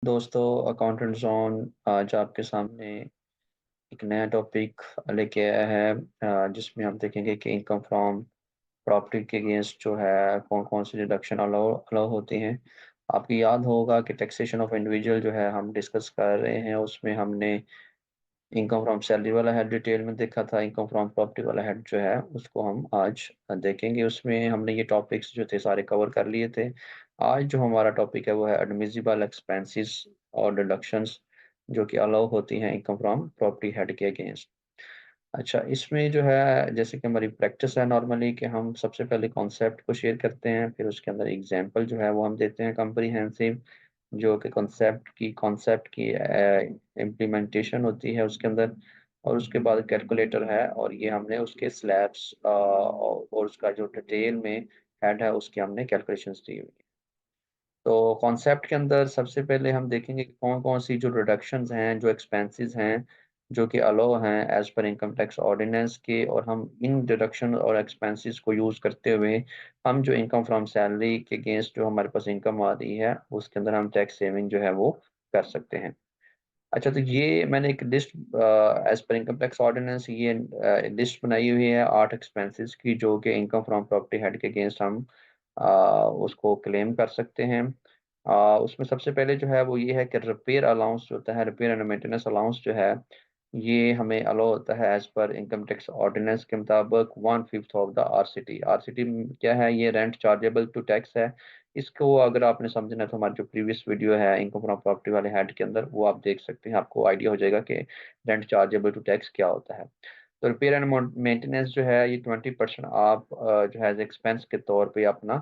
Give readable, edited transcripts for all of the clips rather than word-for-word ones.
दोस्तों, accountant zone आज आपके सामने एक नया टॉपिक लेके आया है, जिसमें हम देखेंगे कि इनकम फ्रॉम प्रॉपर्टी के अगेंस्ट जो है कौन कौन सी डिडक्शन अलाउ अलाउ होती हैं। आपको याद होगा कि टैक्सेशन ऑफ इंडिविजुअल जो है हम डिस्कस कर रहे हैं, उसमें हमने इनकम फ्रॉम सैलरी वाला हेड डिटेल में देखा था। इनकम फ्रॉम प्रॉपर्टी वाला हेड जो है उसको हम आज देखेंगे। उसमें हमने ये टॉपिक्स जो थे सारे कवर कर लिए थे। आज जो हमारा टॉपिक है वो है एडमिसिबल एक्सपेंसेस और डिडक्शंस जो कि अलाउ होती हैं इनकम फ्रॉम प्रॉपर्टी हेड के अगेंस्ट। अच्छा, इसमें जो है जैसे कि हमारी प्रैक्टिस है नॉर्मली कि हम सबसे पहले कॉन्सेप्ट को शेयर करते हैं, फिर उसके अंदर एग्जांपल जो है वो हम देते हैं कॉम्प्रिहेंसिव, जो कि कॉन्सेप्ट की इम्प्लीमेंटेशन होती है उसके अंदर। और उसके बाद कैलकुलेटर है, और ये हमने उसके स्लैब्स और उसका जो डिटेल में हेड है उसकी हमने कैलकुलेशंस दी हुई है। तो कॉन्सेप्ट के अंदर सबसे पहले हम देखेंगे कि कौन-कौन सी जो रिडक्शंस हैं, जो एक्सपेंसेस हैं, जो कि अलाउ हैं एज़ पर इनकम टैक्स ऑर्डिनेंस के, और हम इन डिडक्शन और एक्सपेंसेस को यूज़ करते हुए हम जो इनकम फ्रॉम सैलरी के अगेंस्ट जो हमारे पास इनकम आ रही है, उसके अंदर हम टैक्स सेविंग जो है वो कर सकते हैं। अच्छा, तो ये मैंने एक लिस्ट एज़ पर इनकम टैक्स ऑर्डिनेंस ये लिस्ट बनाई हुई है 8 एक्सपेंसेस की, जो कि इनकम फ्रॉम प्रॉपर्टी हेड के अगेंस्ट हम अ, उसको क्लेम कर सकते हैं। उसमें सबसे पहले जो है वो ये है कि रिपेयर अलाउंस जो होता है, रिपेयर एंड मेंटेनेंस अलाउंस जो है, ये हमें अलाउ होता है एज़ पर इनकम टैक्स ऑर्डिनेंस के मुताबिक 1/5 ऑफ द आरसीटी। आरसीटी क्या है? ये रेंट चार्जेबल टू टैक्स है। इसको अगर आपने समझना है तो हमारी जो प्रीवियस वीडियो है इनकम फ्रॉम प्रॉपर्टी वाले हेड के अंदर वो आप देख सकते हैं, आपको आइडिया हो जाएगा कि रेंट चार्जेबल टू टैक्स क्या होता है। तो रिपेयर एंड मेंटेनेंस जो है ये 20% आप जो है एज़ एक्सपेंस के तौर पे अपना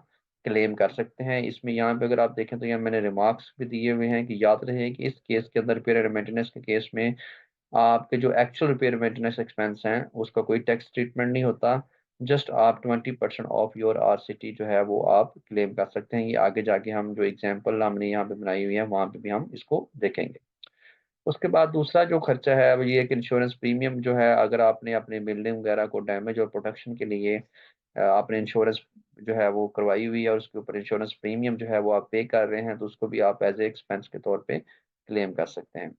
क्लेम कर सकते हैं। इसमें यहाँ पे अगर आप देखें तो यहाँ मैंने रिमार्क्स भी दिए हुए हैं कि याद रहे कि इस केस के अंदर रिपेयर एंड मेंटेनेंस के केस में आपके जो एक्चुअल रिपेयर मेंटेनेंस एक्सपेंस हैं, उसका कोई टैक्स ट्रीटमेंट नहीं होता। जस्ट आप 20% ऑफ योर आरसीटी जो है वो आप क्लेम कर सकते हैं। ये आगे जाके हम जो एग्ज़ाम्पल हमने यहाँ पे बनाई हुई है, वहाँ पे भी हम इसको देखेंगे। उसके बाद दूसरा जो खर्चा है वो ये है कि इंश्योरेंस प्रीमियम जो है, अगर आपने अपनी बिल्डिंग वगैरह को डैमेज और प्रोटेक्शन के लिए आपने इंश्योरेंस जो है वो करवाई हुई है और उसके ऊपर इंश्योरेंस प्रीमियम जो है वो आप पे कर रहे हैं, तो उसको भी आप एज़ ए एक्सपेंस के तौर पे क्लेम कर सकते हैं।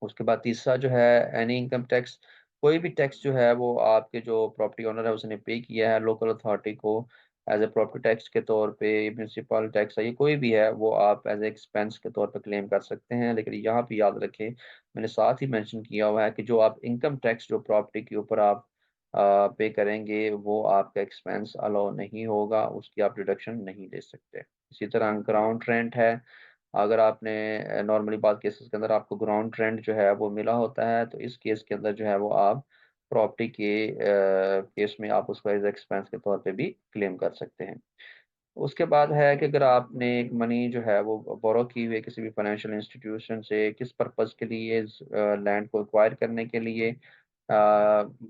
उसके बाद तीसरा जो है एनी इनकम टैक्स, कोई भी टैक्स जो है वो आपके जो प्रॉपर्टी ओनर है उसने पे किया है लोकल अथॉरिटी को एज ए प्रॉपर्टी टैक्स के तौर पे, म्यूनसिपल टैक्स है, ये कोई भी है वो आप एज ए एक्सपेंस के तौर पे क्लेम कर सकते हैं। लेकिन यहाँ पे याद रखें, मैंने साथ ही मेंशन किया हुआ है कि जो आप इनकम टैक्स जो प्रॉपर्टी के ऊपर आप पे करेंगे वो आपका एक्सपेंस अलाउ नहीं होगा, उसकी आप डिडक्शन नहीं ले सकते। इसी तरह ग्राउंड रेंट है, अगर आपने नॉर्मली बात केसेस के अंदर आपको ग्राउंड रेंट जो है वो मिला होता है, तो इस केस के अंदर जो है वो आप प्रॉपर्टी के केस में आप उसको एज़ एक्सपेंस के तौर पे भी क्लेम कर सकते हैं। उसके बाद है कि अगर आपने एक मनी जो है वो बोरो की हुई है किसी भी फाइनेंशियल इंस्टीट्यूशन से, किस पर्पज़ के लिए, लैंड को एक्वायर करने के लिए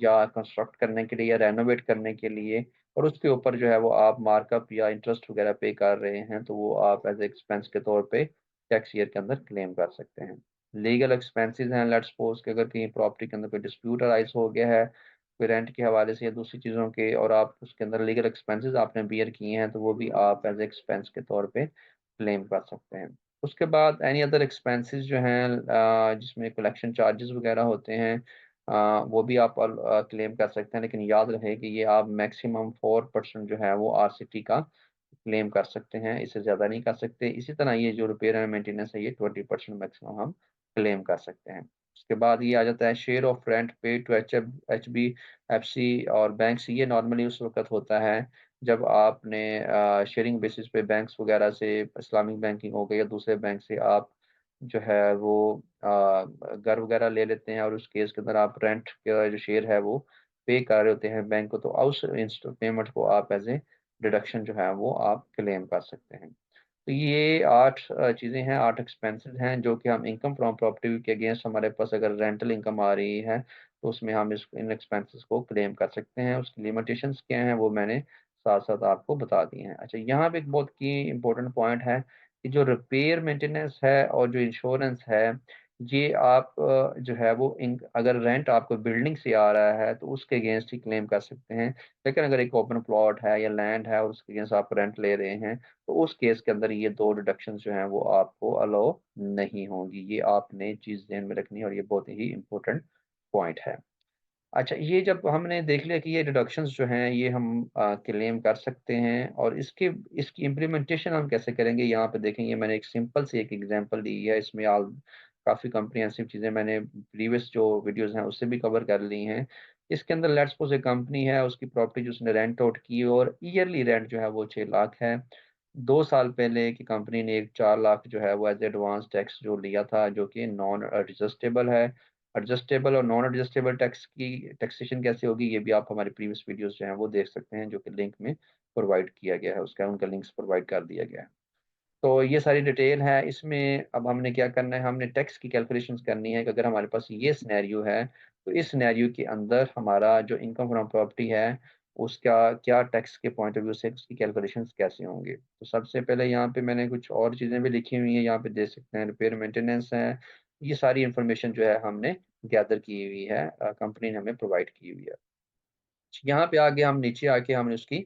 या कंस्ट्रक्ट करने के लिए या रेनोवेट करने के लिए, और उसके ऊपर जो है वो आप मार्कअप या इंटरेस्ट वगैरह पे कर रहे हैं, तो वो आप एज़ एक्सपेंस के तौर पे टैक्स ईयर के अंदर क्लेम कर सकते हैं। लीगल एक्सपेंसेस हैं, लेट्स सपोज़ कि अगर कहीं प्रॉपर्टी के अंदर कोई डिस्प्यूट अराइज़ हो गया है, कोई रेंट के हवाले से या दूसरी चीज़ों के, और आप उसके अंदर लीगल एक्सपेंसेस आपने बियर किए हैं, तो वो भी आप एज़ एक्सपेंस के तौर पे क्लेम कर सकते हैं। उसके बाद एनी अदर एक्सपेंसेस जो हैं जिसमें कलेक्शन चार्जेस वगैरह होते हैं, वो भी आप क्लेम कर सकते हैं, लेकिन याद रहे कि ये आप मैक्सिमम 4% जो है वो आरसीटी का क्लेम कर सकते हैं, इससे ज़्यादा नहीं कर सकते। इसी तरह ये जो रिपेयर एंड मेंटेनेंस है, ये 20% मैक्सिमम हम क्लेम कर सकते हैं। उसके बाद ये आ जाता है share of rent paid to HBFC और बैंक्स। ये नॉर्मली उस वक़्त होता है जब आपने शेयरिंग बेसिस पे बैंक्स वगैरह से, इस्लामिक बैंकिंग हो गई या दूसरे बैंक से आप जो है वो घर वगैरह ले लेते हैं, और उस केस के अंदर आप रेंट का जो शेयर है वो पे कर रहे होते हैं बैंक को, तो उस इंस्ट पेमेंट को आप एज़ ए डिडक्शन जो है वो आप क्लेम कर सकते हैं। तो ये 8 चीज़ें हैं, 8 एक्सपेंसेस हैं जो कि हम इनकम फ्रॉम प्रॉपर्टी के अगेंस्ट हमारे पास अगर रेंटल इनकम आ रही है, तो उसमें हम इस इन एक्सपेंसेस को क्लेम कर सकते हैं। उसकी लिमिटेशंस क्या हैं वो मैंने साथ-साथ आपको बता दिए हैं। अच्छा, यहाँ पे एक बहुत की इम्पोर्टेंट पॉइंट है कि जो रिपेयर मेंटेनेंस है और जो इंश्योरेंस है, ये आप जो है वो अगर रेंट आपको बिल्डिंग से आ रहा है तो उसके अगेंस्ट ही क्लेम कर सकते हैं। लेकिन अगर एक ओपन प्लॉट है या लैंड है और उसके अगेंस्ट आप रेंट ले रहे हैं, तो उस केस के अंदर ये 2 डिडक्शंस जो हैं वो आपको अलाउ नहीं होंगी। ये आपने चीज़ ध्यान में रखनी है और ये बहुत ही इम्पोर्टेंट पॉइंट है। अच्छा, ये जब हमने देख लिया कि ये डिडक्शंस जो हैं ये हम क्लेम कर सकते हैं और इसकी इम्प्लीमेंटेशन हम कैसे करेंगे, यहाँ पे देखेंगे मैंने एक सिंपल सी एक एग्जांपल दी है। इसमें आल काफ़ी कॉम्प्रिहेंसिव चीज़ें मैंने प्रीवियस जो वीडियोज़ हैं उससे भी कवर कर ली हैं। इसके अंदर लेट्स सपोज़ एक कंपनी है, उसकी प्रॉपर्टी जो उसने रेंट आउट की और ईयरली रेंट जो है वो 6 लाख है। 2 साल पहले की कंपनी ने एक 4 लाख जो है वो एज़ एडवांस टैक्स जो लिया था, जो कि नॉन एडजस्टेबल है। एडजस्टेबल और नॉन एडजस्टेबल टैक्स की टैक्सेशन कैसे होगी, ये भी आप हमारी प्रीवियस वीडियोज़ जो हैं वो देख सकते हैं, जो कि लिंक में प्रोवाइड किया गया है, उसका उनका लिंक्स प्रोवाइड कर दिया गया है। तो ये सारी डिटेल है इसमें। अब हमने क्या करना है, हमने टैक्स की कैलकुलेशंस करनी है कि अगर हमारे पास ये सिनेरियो है, तो इस सिनेरियो के अंदर हमारा जो इनकम फ्रॉम प्रॉपर्टी है, उसका क्या टैक्स के पॉइंट ऑफ व्यू से उसकी कैलकुलेशंस कैसे होंगे। तो सबसे पहले यहाँ पे मैंने कुछ और चीज़ें भी लिखी हुई हैं, यहाँ पे देख सकते हैं रिपेयर मेंटेनेंस है। ये सारी इन्फॉर्मेशन जो है हमने गैदर की हुई है, कंपनी ने हमें प्रोवाइड की हुई है। यहाँ पे आगे हम नीचे आके हमने उसकी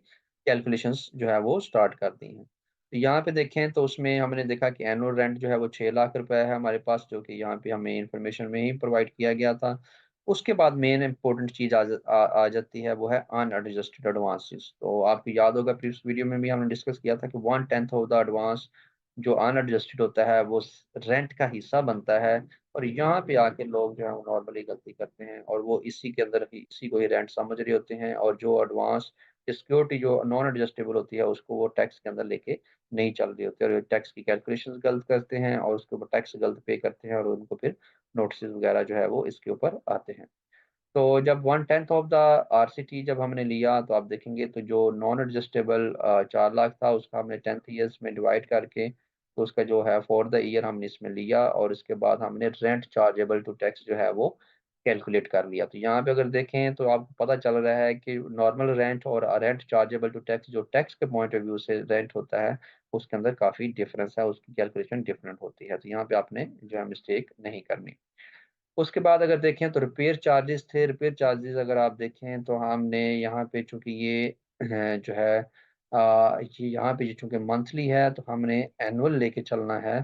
कैलकुलेशंस जो है वो स्टार्ट कर दी हैं। तो यहाँ पे देखें तो उसमें हमने देखा कि एनुअल रेंट जो है वो 6 लाख रुपए है हमारे पास, जो कि यहाँ पे हमें इन्फॉर्मेशन में ही प्रोवाइड किया गया था। उसके बाद मेन इम्पोर्टेंट चीज़ आ जाती है, वो है अनएडजस्टेड एडवांसेस। तो आपको याद होगा प्रीवियस वीडियो में भी हमने डिस्कस किया था कि 1/10 ऑफ द एडवांस जो अनएडजस्टेड होता है वो रेंट का हिस्सा बनता है। और यहाँ पे आके लोग जो है वो नॉर्मली गलती करते हैं और वो इसी के अंदर ही इसी को ही रेंट समझ रहे होते हैं, और जो एडवांस सिक्योरिटी जो नॉन एडजस्टेबल होती है उसको वो टैक्स के अंदर लेके नहीं चल रही होती है, और टैक्स की कैलकुलेशंस गलत करते हैं और उसके ऊपर टैक्स गलत पे करते हैं और उनको फिर नोटिस वगैरह जो है वो इसके ऊपर आते हैं। तो जब 1/10 ऑफ द आरसीटी जब हमने लिया, तो आप देखेंगे तो जो नॉन एडजस्टेबल 4 लाख था, उसका हमने 10th ईयर्स में डिवाइड करके तो उसका जो है फॉर द ईयर हमने इसमें लिया, और इसके बाद हमने रेंट चार्जेबल टू टैक्स जो है वो कैलकुलेट कर लिया। तो यहाँ पे अगर देखें तो आपको पता चल रहा है कि नॉर्मल रेंट और रेंट चार्जेबल टू टैक्स, जो टैक्स के पॉइंट ऑफ व्यू से रेंट होता है, उसके अंदर काफ़ी डिफरेंस है, उसकी कैलकुलेशन डिफरेंट होती है। तो यहाँ पे आपने जो है मिस्टेक नहीं करनी। उसके बाद अगर देखें तो रिपेयर चार्जेस थे। रिपेयर चार्जेस अगर आप देखें तो हमने यहाँ पे चूँकि ये जो है ये यहाँ पे चूँकि मंथली है तो हमने एनुअल लेके चलना है।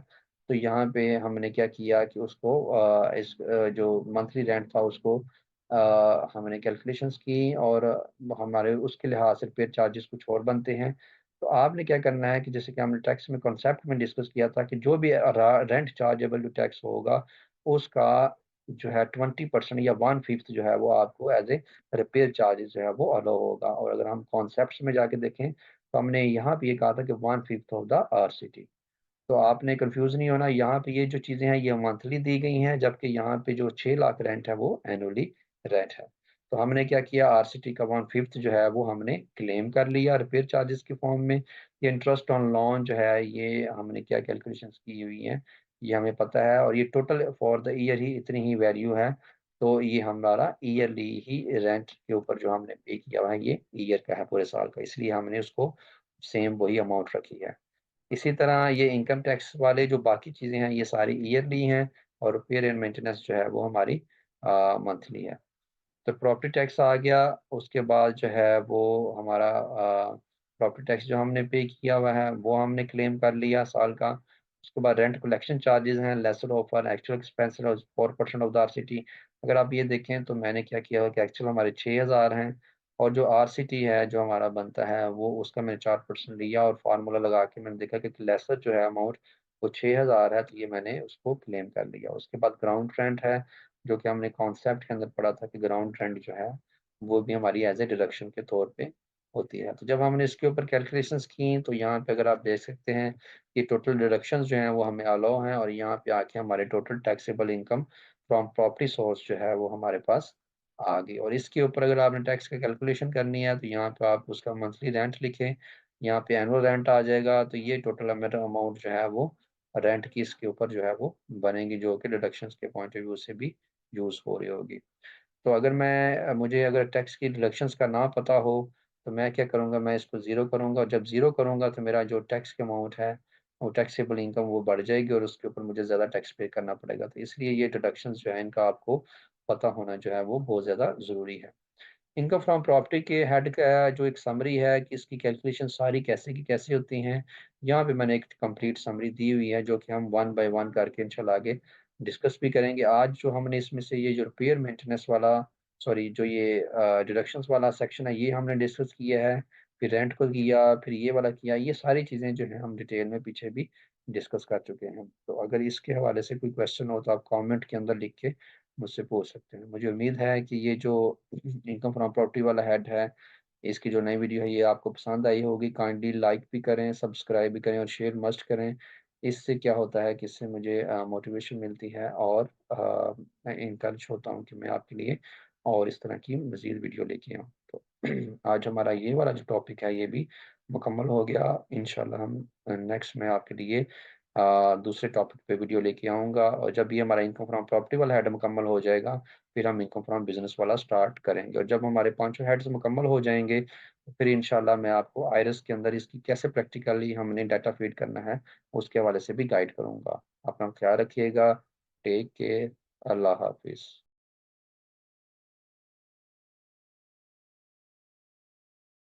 तो यहाँ पे हमने क्या किया कि उसको जो मंथली रेंट था उसको हमने कैलकुलेशंस की, और हमारे उसके लिहाज से रिपेयर चार्जेस कुछ और बनते हैं। तो आपने क्या करना है कि जैसे कि हमने टैक्स में कॉन्सेप्ट में डिस्कस किया था कि जो भी रेंट चार्जेबल टू टैक्स होगा, उसका जो है 20% या 1/5 जो है वो आपको एज़ ए रिपेयर चार्जेज़ जो है वो अलाउ होगा। और अगर हम कॉन्सेप्ट्स में जाके देखें, तो हमने यहाँ पे ये कहा था कि 1/5 ऑफ द आरसीटी। तो आपने कन्फ्यूज़ नहीं होना, यहाँ पे ये जो चीज़ें हैं ये मंथली दी गई हैं, जबकि यहाँ पे जो 6 लाख रेंट है वो एनुअली रेंट है। तो हमने क्या किया, आरसीटी का 1/5 जो है वो हमने क्लेम कर लिया रिपेयर चार्जेज़ के फॉर्म में। ये इंटरेस्ट ऑन लोन जो है ये हमने क्या कैलकुलेशंस की हुई हैं, ये हमें पता है, और ये टोटल फॉर द ईयर ही इतनी ही वैल्यू है। तो ये हमारा ईयरली ही रेंट के ऊपर जो हमने पे किया हुआ है ये ईयर का है, पूरे साल का, इसलिए हमने उसको सेम वही अमाउंट रखी है। इसी तरह ये इनकम टैक्स वाले जो बाकी चीज़ें हैं ये सारी ईयरली हैं, और रिपेयर एंड मेंटेनेंस जो है वो हमारी मंथली है। तो प्रॉपर्टी टैक्स आ गया, उसके बाद जो है वो हमारा प्रॉपर्टी टैक्स जो हमने पे किया हुआ है वो हमने क्लेम कर लिया साल का। उसके बाद रेंट कलेक्शन चार्जेज़ हैं lesser of are actual expense और 4% ऑफ द आरसीटी। अगर आप ये देखें तो मैंने क्या किया हुआ कि एक्चुअल हमारे 6000 हैं, और जो आरसीटी है जो हमारा बनता है वो उसका मैंने 4% लिया, और फार्मूला लगा के मैंने देखा कि लेसर जो है अमाउंट वो 6000 है, तो ये मैंने उसको क्लेम कर लिया। उसके बाद ग्राउंड रेंट है, जो कि हमने कॉन्सेप्ट के अंदर पढ़ा था कि ग्राउंड रेंट जो है वो भी हमारी एज ए डिडक्शन के तौर पे होती है। तो जब हमने इसके ऊपर कैलकुलेशंस की तो यहाँ पे अगर आप देख सकते हैं कि टोटल डिडक्शंस जो हैं वो हमें अलाउ हैं, और यहाँ पे आके हमारे total taxable income from property source जो है वो हमारे पास आ गई। और इसके ऊपर अगर आपने टैक्स की कैलकुलेशन करनी है तो यहाँ पे आप उसका मंथली रेंट लिखें, यहाँ पे एनुअल रेंट आ जाएगा, तो ये टोटल अमाउंट जो है वो रेंट की इसके ऊपर जो है वो बनेगी, जो कि डिडक्शंस के पॉइंट ऑफ व्यू से भी यूज़ हो रही होगी। तो अगर मुझे अगर टैक्स की डिडक्शंस का ना पता हो, तो मैं क्या करूँगा, मैं इसको ज़ीरो करूँगा, और जब ज़ीरो करूँगा तो मेरा जो टैक्स का अमाउंट है वो टैक्सेबल इनकम वो बढ़ जाएगी और उसके ऊपर मुझे ज़्यादा टैक्स पे करना पड़ेगा। तो इसलिए ये डिडक्शंस जो है इनका आपको पता होना जो है वो बहुत ज़्यादा ज़रूरी है। इनकम फ्रॉम प्रॉपर्टी के हेड का जो एक समरी है कि इसकी कैलकुलेशन सारी कैसे की कैसे होती हैं, यहाँ पे मैंने एक कंप्लीट समरी दी हुई है जो कि हम वन बाय वन करके इंशाल्लाह आगे डिस्कस भी करेंगे। आज जो हमने इसमें से ये जो रिपेयर मेंटेनेंस वाला सॉरी जो ये डिडक्शंस वाला सेक्शन है ये हमने डिस्कस किया है, फिर रेंट को किया, फिर ये वाला किया, ये सारी चीज़ें जो हैं हम डिटेल में पीछे भी डिस्कस कर चुके हैं। तो अगर इसके हवाले से कोई क्वेश्चन हो तो आप कमेंट के अंदर लिख के मुझसे पूछ सकते हैं। मुझे उम्मीद है कि ये जो इनकम फ्रॉम प्रॉपर्टी वाला हेड है, इसकी जो नई वीडियो है ये आपको पसंद आई होगी। काइंडली लाइक भी करें, सब्सक्राइब भी करें और शेयर मस्ट करें। इससे क्या होता है कि इससे मुझे मोटिवेशन मिलती है और मैं इनकरेज होता हूँ कि मैं आपके लिए और इस तरह की मज़ीद वीडियो लेके आऊँ। तो आज हमारा ये वाला जो टॉपिक है ये भी मुकम्मल हो गया। इंशाल्लाह हम नेक्स्ट में आपके लिए दूसरे टॉपिक पे वीडियो लेके आऊँगा और जब ये हमारा इनकम फ्रॉम प्रॉपर्टी वाला हेड मुकम्मल हो जाएगा, फिर हम इनकम फ्रॉम बिज़नेस वाला स्टार्ट करेंगे और जब हमारे पाँचों हेड्स मुकम्मल हो जाएँगे, तो फिर इंशाल्लाह मैं आपको आइरिस के अंदर इसकी कैसे प्रैक्टिकली हमने डाटा फीड करना है, उसके हवाले से भी गाइड करूँगा। अपना ख़्याल रखिएगा। Take care. अल्लाह हाफ़िज़।